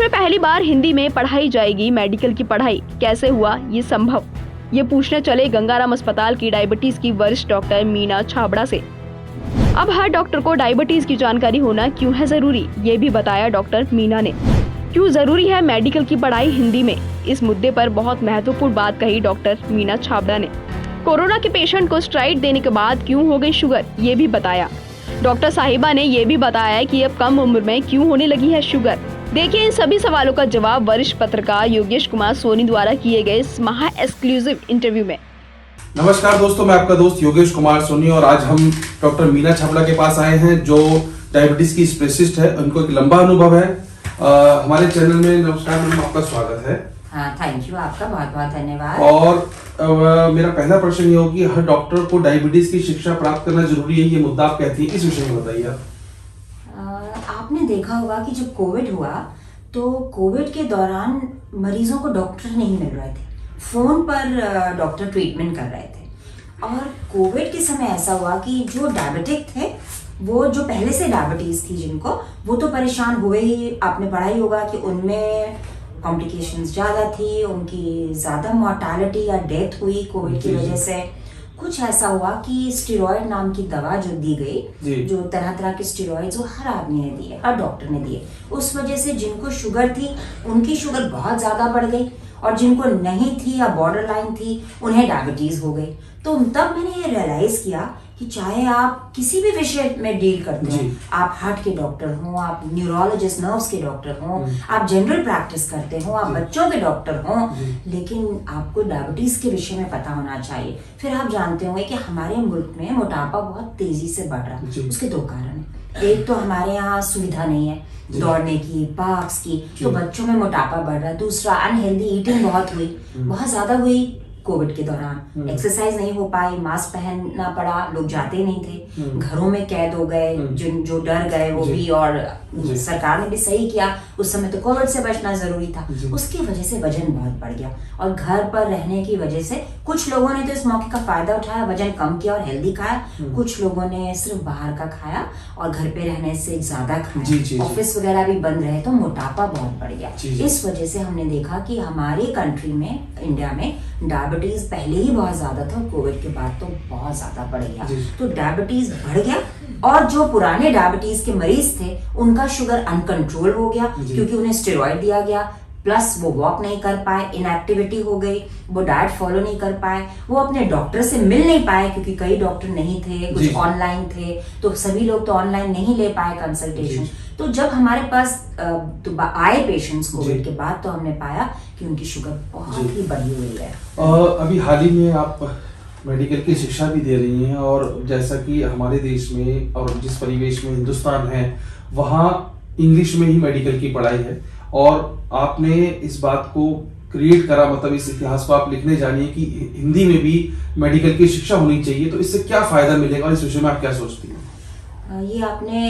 में पहली बार हिंदी में पढ़ाई जाएगी मेडिकल की पढ़ाई, कैसे हुआ ये संभव? ये पूछने चले गंगाराम अस्पताल की डायबिटीज की वरिष्ठ डॉक्टर मीना छाबड़ा से। अब हर डॉक्टर को डायबिटीज की जानकारी होना क्यों है जरूरी, ये भी बताया डॉक्टर मीना ने। क्यों जरूरी है मेडिकल की पढ़ाई हिंदी में, इस मुद्दे पर बहुत महत्वपूर्ण बात कही डॉक्टर मीना छाबड़ा ने। कोरोना के पेशेंट को स्टेरॉइड देने के बाद क्यों हो गई शुगर, ये भी बताया। डॉक्टर साहिबा ने ये भी बताया कि अब कम उम्र में क्यों होने लगी है शुगर। देखिए इन सभी सवालों का जवाब वरिष्ठ पत्रकार योगेश कुमार सोनी द्वारा किए गए इस महा एक्सक्लूसिव इंटरव्यू में। नमस्कार दोस्तों, मैं आपका दोस्त योगेश कुमार सोनी और आज हम डॉक्टर मीना छाबड़ा के पास आए हैं जो डायबिटीज की स्पेशलिस्ट है। उनको एक लंबा अनुभव है हमारे चैनल में। नमस्कार मैम, आपका स्वागत है। हाँ, थैंक यू, आपका बहुत बहुत धन्यवाद। और मेरा पहला प्रश्न ये हो कि हर डॉक्टर को डायबिटीज की शिक्षा प्राप्त करना जरूरी है, ये मुद्दा आप कहती हैं, इस विषय में बताइए आप। आपने देखा होगा कि जब कोविड हुआ तो कोविड के दौरान मरीजों को डॉक्टर नहीं मिल रहे थे, फोन पर डॉक्टर ट्रीटमेंट कर रहे थे। और कोविड के समय ऐसा हुआ कि जो डायबिटिक थे, वो जो पहले से डायबिटीज थी जिनको, वो तो परेशान हुए ही। आपने पढ़ा ही होगा कि उनमें कॉम्प्लिकेशंस ज़्यादा थी, उनकी ज़्यादा मोर्टालिटी या डेथ हुई कोविड की वजह से। कुछ ऐसा हुआ कि स्टेरॉइड नाम की दवा जो दी गई, जो तरह तरह के स्टेरॉइड्स, वो हर आदमी ने दिए, हर डॉक्टर ने दिए। उस वजह से जिनको शुगर थी उनकी शुगर बहुत ज़्यादा बढ़ गई, और जिनको नहीं थी या बॉर्डर लाइन थी उन्हें डायबिटीज़ हो गई। तो तब मैंने ये रियलाइज़ किया कि चाहे आप किसी भी विषय में डील करते हो, आप हार्ट के डॉक्टर हो, आप न्यूरोलॉजिस्ट नर्व्स के डॉक्टर हो, आप जनरल प्रैक्टिस करते हो, आप बच्चों के डॉक्टर हो, लेकिन आपको डायबिटीज के विषय में पता होना चाहिए। फिर आप जानते होंगे कि हमारे मुल्क में मोटापा बहुत तेजी से बढ़ रहा है। उसके दो कारण हैं। एक तो हमारे यहाँ सुविधा नहीं है दौड़ने की, पार्क्स की, तो बच्चों में मोटापा बढ़ रहा है। दूसरा, अनहेल्दी ईटिंग बहुत हुई, बहुत ज्यादा हुई कोविड के दौरान। एक्सरसाइज नहीं हो पाई, मास्क पहनना पड़ा, लोग जाते नहीं थे, घरों में कैद हो गए, जो डर गए वो भी। और सरकार ने भी सही किया, उस समय तो कोविड से बचना जरूरी था। उसकी वजह से वजन बहुत बढ़ गया, और घर पर रहने की वजह से कुछ लोगों ने तो इस मौके का फायदा उठाया, वजन कम किया और हेल्दी खाया। कुछ लोगों ने सिर्फ बाहर का खाया और घर पे रहने से ज्यादा खाया, ऑफिस वगैरह भी बंद रहे, तो मोटापा बहुत बढ़ गया। इस वजह से हमने देखा कि हमारे कंट्री में, इंडिया में, डायबिटीज पहले ही बहुत ज्यादा था, कोविड के बाद तो बहुत ज्यादा बढ़ गया। तो डायबिटीज बढ़ गया, और जो पुराने डायबिटीज के मरीज थे उनका शुगर अनकंट्रोल हो गया, क्योंकि उन्हें स्टेरॉइड दिया गया। प्लस वो वॉक नहीं कर पाए, इनएक्टिविटी हो गई, वो डाइट फॉलो नहीं कर पाए, वो अपने डॉक्टर से मिल नहीं पाए, क्योंकि कई डॉक्टर नहीं थे, कुछ ऑनलाइन थे, तो सभी लोग तो ऑनलाइन नहीं ले पाए कंसल्टेशन। तो जब हमारे पास आए पेशेंट्स कोविड के बाद, तो हमने पाया कि उनकी शुगर बहुत ही बढ़ी हुई है। अभी हाल ही में आप मेडिकल की शिक्षा भी दे रही हैं, और जैसा कि हमारे देश में और जिस परिवेश में हिंदुस्तान है, वहाँ इंग्लिश में ही मेडिकल की पढ़ाई है, और आपने इस बात को क्रिएट करा, मतलब इस इतिहास को आप लिखने जानिए कि हिंदी में भी मेडिकल की शिक्षा होनी चाहिए। तो इससे क्या फायदा मिलेगा, और इस विषय में आप क्या सोचती हैं? ये आपने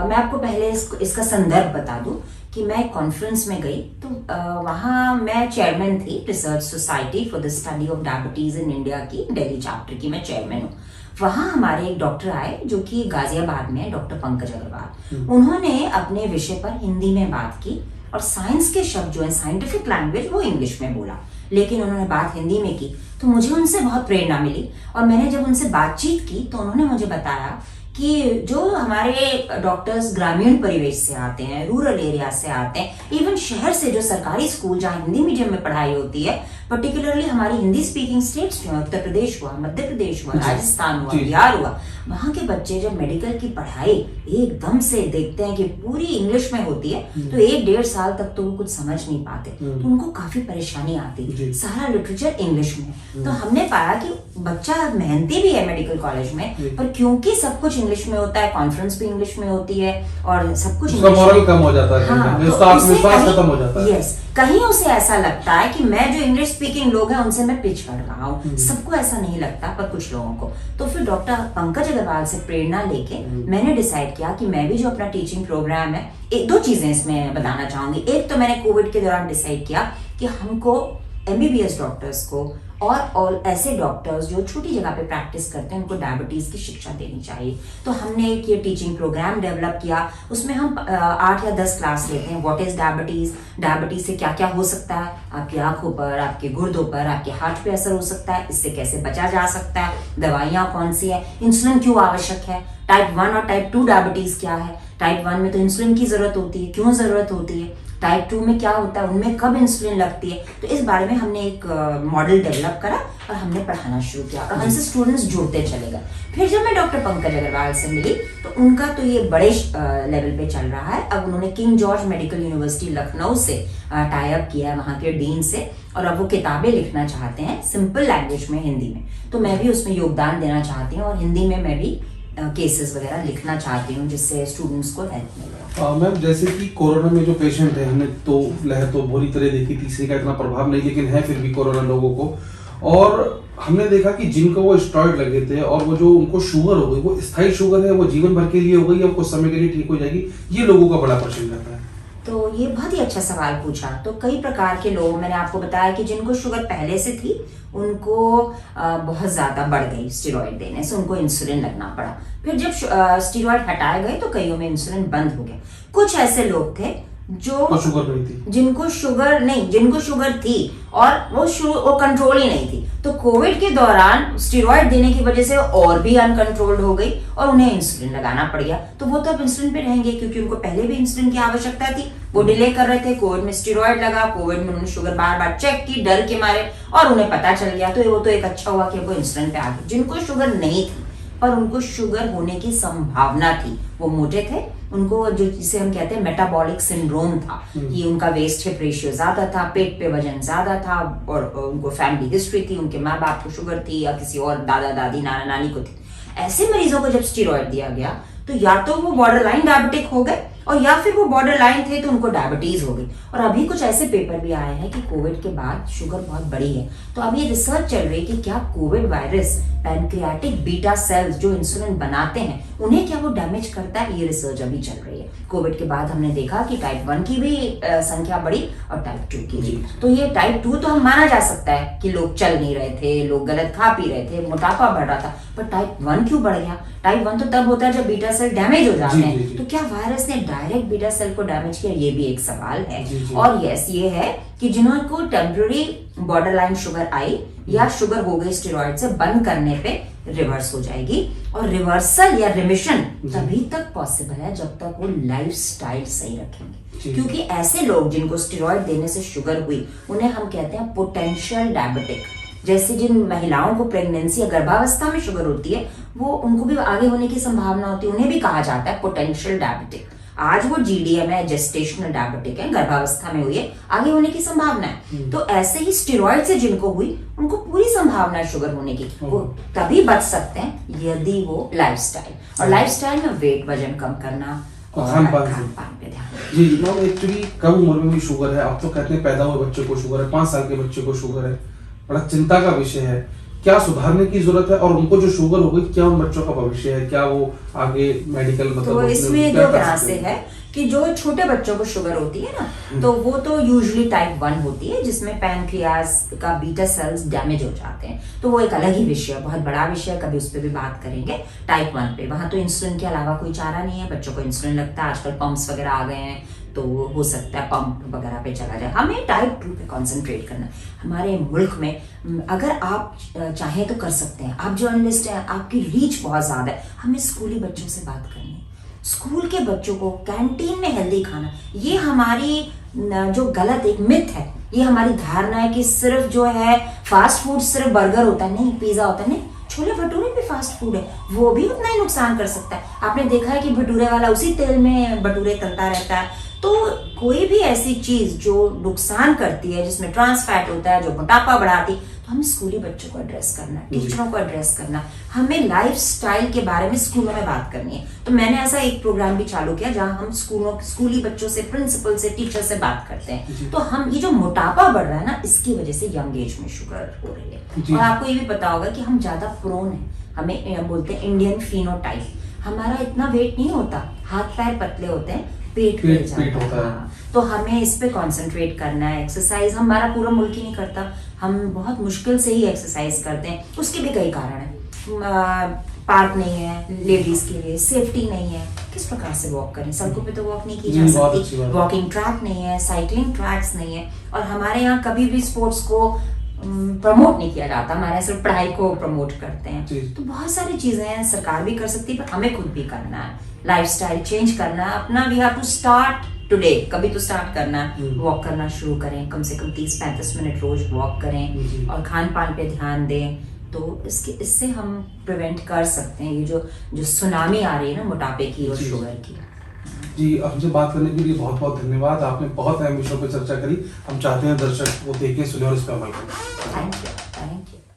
मैं आपको पहले इसका संदर्भ बता दूं कि मैं कॉन्फ्रेंस में गई, तो वहाँ मैं चेयरमैन थी research society for the study of diabetes in India की, दिल्ली चैप्टर की मैं चेयरमैन हूँ। वहाँ हमारे एक डॉक्टर आए जो कि गाजियाबाद में है, डॉक्टर पंकज अग्रवाल। उन्होंने अपने विषय पर हिंदी में बात की, और साइंस के शब्द जो है, साइंटिफिक लैंग्वेज, वो इंग्लिश में बोला, लेकिन उन्होंने बात हिंदी में की। तो मुझे उनसे बहुत प्रेरणा मिली, और मैंने जब उनसे बातचीत की तो उन्होंने मुझे बताया कि जो हमारे डॉक्टर्स ग्रामीण परिवेश से आते हैं, रूरल एरिया से आते हैं, इवन शहर से, जो सरकारी स्कूल जहाँ हिंदी मीडियम में पढ़ाई होती है, पर्टिकुलरली हमारी हिंदी स्पीकिंग स्टेट्स जो है, उत्तर प्रदेश हुआ, मध्य प्रदेश हुआ, राजस्थान हुआ, बिहार हुआ, वहाँ के बच्चे जब मेडिकल की पढ़ाई एकदम से देखते हैं कि पूरी इंग्लिश में होती है, तो 1-1.5 साल तक तो वो कुछ समझ नहीं पाते, तो उनको काफी परेशानी आती, सारा लिटरेचर इंग्लिश में। तो हमने पाया कि बच्चा मेहनती भी है मेडिकल कॉलेज में, पर क्योंकि सब कुछ इंग्लिश में होता है, कॉन्फ्रेंस भी इंग्लिश में होती है, और सब कुछ मोरल कम हो जाता है, आत्मविश्वास खत्म हो जाता है। यस, कहीं उसे ऐसा लगता है कि मैं जो इंग्लिश स्पीकिंग लोग हैं उनसे मैं पिच कर रहा हूँ। सबको ऐसा नहीं लगता, पर कुछ लोगों को। तो फिर डॉक्टर पंकज अग्रवाल से प्रेरणा लेके मैंने डिसाइड किया कि मैं भी जो अपना टीचिंग प्रोग्राम है, 2 चीजें इसमें बताना चाहूंगी। एक तो मैंने कोविड के दौरान डिसाइड किया कि हमको MBBS डॉक्टर्स को और ऐसे डॉक्टर्स जो छोटी जगह पे प्रैक्टिस करते हैं उनको डायबिटीज की शिक्षा देनी चाहिए। तो हमने एक ये टीचिंग प्रोग्राम डेवलप किया, उसमें हम 8 या 10 क्लास लेते हैं। व्हाट इज डायबिटीज, डायबिटीज से क्या क्या हो सकता है, आपकी आंखों पर, आपके गुर्दों पर, आपके हार्ट पे असर हो सकता है, इससे कैसे बचा जा सकता है, दवाइयां कौन सी है, इंसुलिन क्यों आवश्यक है, टाइप 1 और टाइप 2 डायबिटीज क्या है, टाइप 1 में तो इंसुलिन की जरूरत होती है, क्यों जरूरत होती है, टाइप 2 में क्या होता है, उनमें कब इंसुलिन लगती है। तो इस बारे में हमने एक मॉडल डेवलप करा और हमने पढ़ाना शुरू किया और हमसे स्टूडेंट्स जुड़ते चले गए। फिर जब मैं डॉक्टर पंकज अग्रवाल से मिली तो उनका तो ये बड़े लेवल पे चल रहा है। अब उन्होंने king George medical university Lucknow से टाई अप किया है, वहाँ के डीन से, और अब वो किताबें लिखना चाहते हैं सिंपल लैंग्वेज में, हिंदी में। तो मैं भी उसमें योगदान देना चाहती हूँ और हिंदी में मैं भी केसेस वगैरह लिखना चाहती हूँ जिससे स्टूडेंट्स को हेल्प मिले। मैम, जैसे कि कोरोना में जो पेशेंट है, हमने तो लहर तो बुरी तरह देखी, तीसरी का इतना प्रभाव नहीं, लेकिन है फिर भी कोरोना लोगों को, और हमने देखा कि जिनको वो स्टेरॉइड लगे थे और वो जो उनको शुगर हो गई, वो स्थायी शुगर है, वो जीवन भर के लिए हो गई या कुछ समय के लिए ठीक हो जाएगी, ये लोगों का बड़ा प्रश्न रहता है। तो ये बहुत ही अच्छा सवाल पूछा। तो कई प्रकार के लोग, मैंने आपको बताया कि जिनको शुगर पहले से थी उनको बहुत ज्यादा बढ़ गई स्टेरॉइड देने से, उनको इंसुलिन लगना पड़ा। फिर जब स्टेरॉइड हटाए गए तो कईयों में इंसुलिन बंद हो गया। कुछ ऐसे लोग थे जो शुगर नहीं थी, जिनको शुगर थी और वो कंट्रोल ही नहीं थी, तो कोविड के दौरान स्टेरॉइड देने की वजह से और भी अनकंट्रोल्ड हो गई और उन्हें इंसुलिन लगाना पड़ गया। तो वो तो अब इंसुलिन पे रहेंगे क्योंकि उनको पहले भी इंसुलिन की आवश्यकता थी, वो डिले कर रहे थे। कोविड में स्टेरॉइड लगा, कोविड में उन्होंने शुगर बार बार चेक की डर के मारे और उन्हें पता चल गया, तो वो तो एक अच्छा हुआ कि वो इंसुलिन पे आ गए। जिनको शुगर नहीं थी पर उनको शुगर होने की संभावना थी, वो मोटे थे, उनको जो जिसे हम कहते हैं मेटाबॉलिक सिंड्रोम था, कि उनका वेस्ट हिप रेशियो ज्यादा था, पेट पे वजन ज्यादा था और उनको फैमिली हिस्ट्री थी, उनके माँ बाप को शुगर थी या किसी और दादा दादी नाना नानी को थी। ऐसे मरीजों को जब स्टेरॉइड दिया गया तो या तो वो बॉर्डर लाइन डायबिटिक हो गए और या फिर वो बॉर्डर लाइन थे तो उनको डायबिटीज हो गई। और अभी कुछ ऐसे पेपर भी आए हैं कि कोविड के बाद शुगर बहुत बढ़ी है, तो अभी रिसर्च चल रही है कि क्या Covid virus pancreatic beta cells जो इंसुलिन बनाते हैं उन्हें क्या वो डैमेज करता है। ये रिसर्च अभी चल रही है। कोविड के बाद हमने देखा कि टाइप 1 की भी संख्या बढ़ी और टाइप 2 की भी। तो ये टाइप 2 तो हम माना जा सकता है कि लोग चल नहीं रहे थे, लोग गलत खा पी रहे थे, मोटापा बढ़ रहा था, पर टाइप 1 क्यों बढ़ गया? टाइप 1 तो तब होता है जब बीटा सेल डैमेज हो जाते हैं। तो क्या वायरस ने डायरेक्ट बीटा सेल को डैमेज किया? ये भी एक सवाल है। और यस, ये है कि जिनको temporary border line sugar I या शुगर हो गई स्टेरॉइड से, बंद करने पे रिवर्स हो जाएगी। और रिवर्सल या रिमिशन तभी तक पॉसिबल है जब तक वो लाइफस्टाइल सही रखेंगे। क्योंकि ऐसे लोग जिनको स्टेरॉइड देने से शुगर हुई उन्हें हम कहते हैं पोटेंशियल डायबिटिक। जैसे जिन महिलाओं को प्रेगनेंसी या गर्भावस्था में शुगर होती है, वो उनको भी आगे होने की संभावना होती है, उन्हें भी कहा जाता है पोटेंशियल डायबिटिक। आज वो जीडीएम है, जेस्टेशनल डायबिटिक है, गर्भावस्था में हुई है, आगे होने की संभावना है। तो ऐसे ही स्टेरॉइड से जिनको हुई उनको पूरी संभावना है शुगर होने की। वो तभी बच सकते हैं यदि वो लाइफस्टाइल, और लाइफस्टाइल में वेट वजन कम करना और खान-पान पे ध्यान। जी मैम, एक्चुअली कम उम्र में भी शुगर है। आप तो कहते हैं पैदा हुए बच्चे को शुगर है, 5 साल के बच्चे को शुगर है, बड़ा चिंता का विषय है। क्या सुधारने की जरूरत है? और उनको जो शुगर हो गई, क्या उन बच्चों का भविष्य है? क्या वो आगे मेडिकल तो इसमें दो तरह से है कि जो छोटे बच्चों को शुगर होती है ना, तो वो तो यूजुअली टाइप 1 होती है जिसमें पैनक्रियास का बीटा सेल्स डैमेज हो जाते हैं। तो वो एक अलग ही विषय है, बहुत बड़ा विषय, कभी उस पर भी बात करेंगे। टाइप 1 पे वहां तो इंसुलिन के अलावा कोई चारा नहीं है, बच्चों को इंसुलिन लगता है। आजकल पंप्स वगैरह आ गए हैं तो हो सकता है पंप वगैरह पे चला जाए। हमें टाइप 2 पे कंसंट्रेट करना है। हमारे मुल्क में अगर आप चाहें तो कर सकते हैं। आप जर्नलिस्ट हैं, आपकी रीच बहुत ज्यादा है, हमें स्कूली बच्चों से बात करनी है। स्कूल के बच्चों को कैंटीन में हेल्दी खाना, ये हमारी जो गलत एक मिथ है, ये हमारी धारणा है कि सिर्फ जो है फास्ट फूड सिर्फ बर्गर होता है, नहीं पिज्जा होता है, नहीं, छोले भटूरे भी फास्ट फूड है, वो भी उतना ही नुकसान कर सकता है। आपने देखा है कि भटूरे वाला उसी तेल में भटूरे तलता रहता है। तो कोई भी ऐसी चीज जो नुकसान करती है, जिसमें ट्रांस फैट होता है, जो मोटापा बढ़ाती, तो हमें स्कूली बच्चों को एड्रेस करना है, टीचरों को एड्रेस करना है, हमें लाइफस्टाइल के बारे में स्कूलों में बात करनी है। तो मैंने ऐसा एक प्रोग्राम भी चालू किया जहां हम स्कूली बच्चों से, प्रिंसिपल से, टीचर से बात करते हैं। तो हम ये जो मोटापा बढ़ रहा है ना, इसकी वजह से यंग एज में शुगर हो रही है। और आपको ये भी पता होगा कि हम ज्यादा प्रोन है, हमें बोलते हैं इंडियन फिनोटाइप, हमारा इतना वेट नहीं होता, हाथ पैर पतले होते हैं, पेट पेट- पे जाता पेट होता है। हाँ। तो हमें इस पे कंसंट्रेट करना है। एक्सरसाइज हमारा पूरा मुल्क ही नहीं करता, हम बहुत मुश्किल से ही एक्सरसाइज करते हैं। उसके भी कई कारण हैं। पार्क नहीं है लेडीज के लिए, सेफ्टी नहीं है, किस प्रकार से वॉक करें, सड़कों पे तो वॉक नहीं की जा जी, बहुत अच्छी सकती, बात है। वॉकिंग ट्रैक नहीं है, साइकिलिंग ट्रैक्स नहीं है। और हमारे यहाँ कभी भी स्पोर्ट्स को प्रमोट नहीं किया जाता, हमारे यहाँ सिर्फ पढ़ाई को प्रमोट करते जी। हैं। तो बहुत सारी चीजें हैं, सरकार भी कर सकती है, पर हमें खुद भी करना है, लाइफस्टाइल चेंज करना है अपना। We have to start today, कभी तो स्टार्ट करना है। वॉक करना शुरू करें, कम से कम 30-35 मिनट रोज वॉक जी। करें और खान पान पे ध्यान दें। तो इससे हम प्रिवेंट कर सकते हैं ये जो सुनामी आ रही है ना मोटापे की और जी। शुगर की। जी, हमसे बात करने के लिए बहुत बहुत धन्यवाद। आपने बहुत अहम विषयों पर चर्चा करी। हम चाहते हैं दर्शक वो देखें, सुने और इस पर अमल करें। Thank you, thank you.